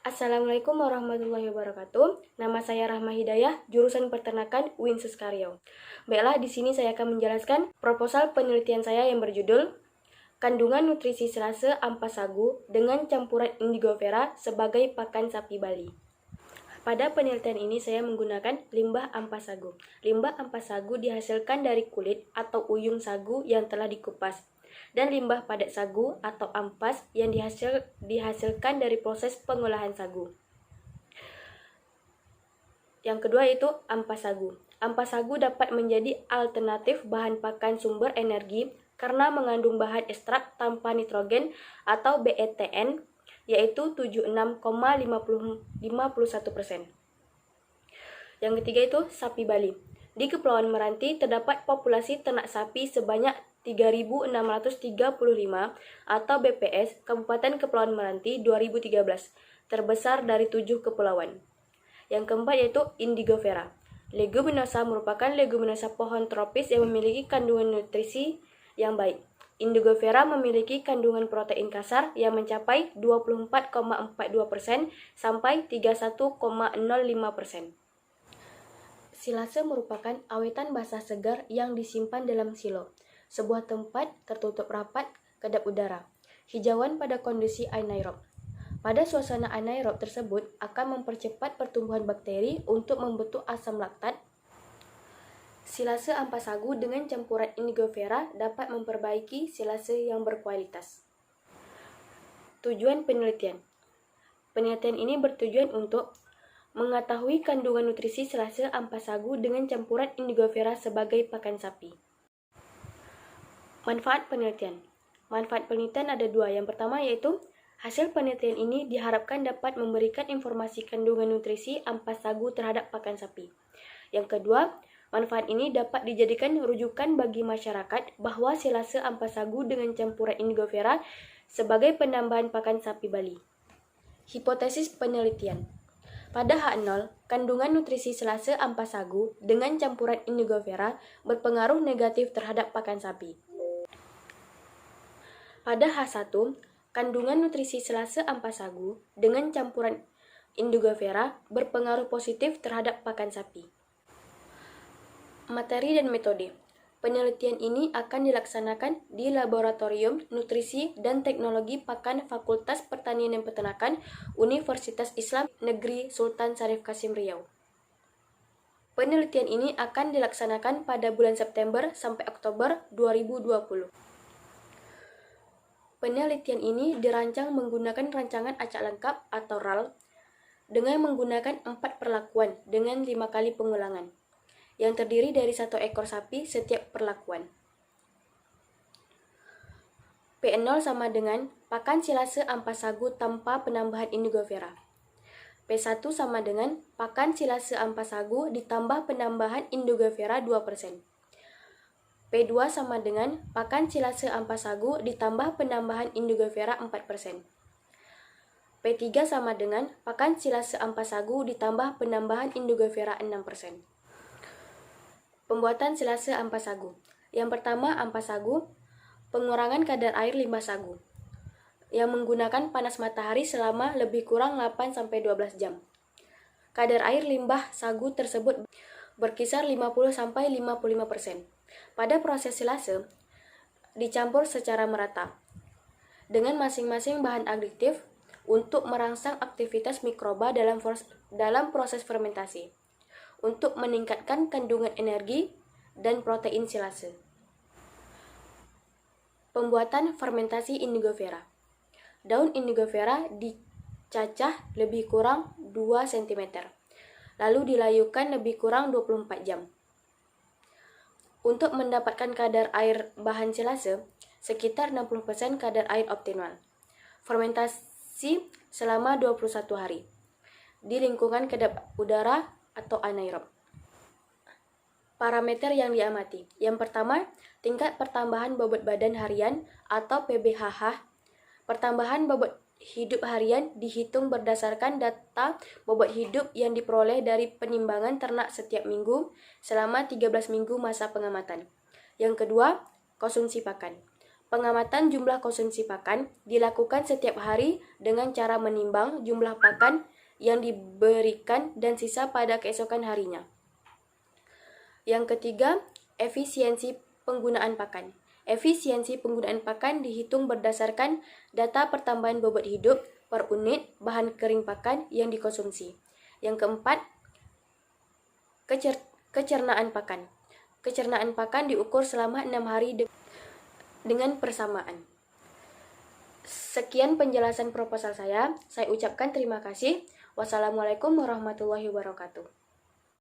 Assalamualaikum warahmatullahi wabarakatuh. Nama saya Rahma Hidayah, jurusan Peternakan UIN Suskario. Baiklah, di sini saya akan menjelaskan proposal penelitian saya yang berjudul Kandungan nutrisi selase ampas sagu dengan campuran indigo vera sebagai pakan sapi Bali. Pada penelitian ini saya menggunakan limbah ampas sagu. Limbah ampas sagu dihasilkan dari kulit atau uyung sagu yang telah dikupas, dan limbah padat sagu atau ampas yang dihasilkan dari proses pengolahan sagu. Yang kedua yaitu ampas sagu. Ampas sagu dapat menjadi alternatif bahan pakan sumber energi karena mengandung bahan ekstrak tanpa nitrogen atau BETN, yaitu 76,51%. Yang ketiga itu sapi Bali. Di Kepulauan Meranti terdapat populasi ternak sapi sebanyak 3.635 atau BPS Kabupaten Kepulauan Meranti 2013, terbesar dari 7 kepulauan. Yang keempat yaitu indigo vera. Leguminosa merupakan leguminosa pohon tropis yang memiliki kandungan nutrisi yang baik. Indigo vera memiliki kandungan protein kasar yang mencapai 24,42% sampai 31,05%. Silase merupakan awetan basah segar yang disimpan dalam silo, sebuah tempat tertutup rapat kedap udara. Hijauan pada kondisi anaerob. Pada suasana anaerob tersebut akan mempercepat pertumbuhan bakteri untuk membentuk asam laktat. Silase ampas sagu dengan campuran indigo vera dapat memperbaiki silase yang berkualitas. Tujuan penelitian. Penelitian ini bertujuan untuk mengetahui kandungan nutrisi silase ampas sagu dengan campuran indigo vera sebagai pakan sapi. Manfaat penelitian. Manfaat penelitian ada dua. Yang pertama yaitu hasil penelitian ini diharapkan dapat memberikan informasi kandungan nutrisi ampas sagu terhadap pakan sapi. Yang kedua, manfaat ini dapat dijadikan rujukan bagi masyarakat bahwa silase ampas sagu dengan campuran indigo vera sebagai penambahan pakan sapi Bali. Hipotesis penelitian. Pada H0, kandungan nutrisi silase ampas sagu dengan campuran indigo vera berpengaruh negatif terhadap pakan sapi. Pada H1, kandungan nutrisi silase ampas sagu dengan campuran indigo vera berpengaruh positif terhadap pakan sapi. Materi dan metode. Penelitian ini akan dilaksanakan di Laboratorium Nutrisi dan Teknologi Pakan Fakultas Pertanian dan Peternakan Universitas Islam Negeri Sultan Syarif Kasim Riau. Penelitian ini akan dilaksanakan pada bulan September sampai Oktober 2020. Penelitian ini dirancang menggunakan rancangan acak lengkap atau RAL dengan menggunakan 4 perlakuan dengan 5 kali pengulangan, yang terdiri dari 1 ekor sapi setiap perlakuan. P0 sama dengan pakan silase ampas sagu tanpa penambahan indigo vera. P1 sama dengan pakan silase ampas sagu ditambah penambahan indigo vera 2%. P2 sama dengan pakan silase ampas sagu ditambah penambahan indigo vera 4%. P3 sama dengan pakan silase ampas sagu ditambah penambahan indigo vera 6%. Pembuatan silase ampas sagu. Yang pertama, ampas sagu, pengurangan kadar air limbah sagu yang menggunakan panas matahari selama lebih kurang 8-12 jam. Kadar air limbah sagu tersebut berkisar 50-55%. Pada proses silase, dicampur secara merata dengan masing-masing bahan aditif untuk merangsang aktivitas mikroba dalam proses fermentasi, untuk meningkatkan kandungan energi dan protein silase. Pembuatan fermentasi indigo vera. Daun indigo vera dicacah lebih kurang 2 cm, lalu dilayukan lebih kurang 24 jam. Untuk mendapatkan kadar air bahan silase sekitar 60% kadar air optimal. Fermentasi selama 21 hari di lingkungan kedap udara atau anaerob. Parameter yang diamati. Yang pertama, tingkat pertambahan bobot badan harian atau PBHH. Pertambahan bobot hidup harian dihitung berdasarkan data bobot hidup yang diperoleh dari penimbangan ternak setiap minggu selama 13 minggu masa pengamatan. Yang kedua, konsumsi pakan. Pengamatan jumlah konsumsi pakan dilakukan setiap hari dengan cara menimbang jumlah pakan yang diberikan dan sisa pada keesokan harinya. Yang ketiga, efisiensi penggunaan pakan. Efisiensi penggunaan pakan dihitung berdasarkan data pertambahan bobot hidup per unit bahan kering pakan yang dikonsumsi. Yang keempat, kecernaan pakan. Kecernaan pakan diukur selama 6 hari dengan persamaan. Sekian penjelasan proposal saya ucapkan terima kasih. Wassalamualaikum warahmatullahi wabarakatuh.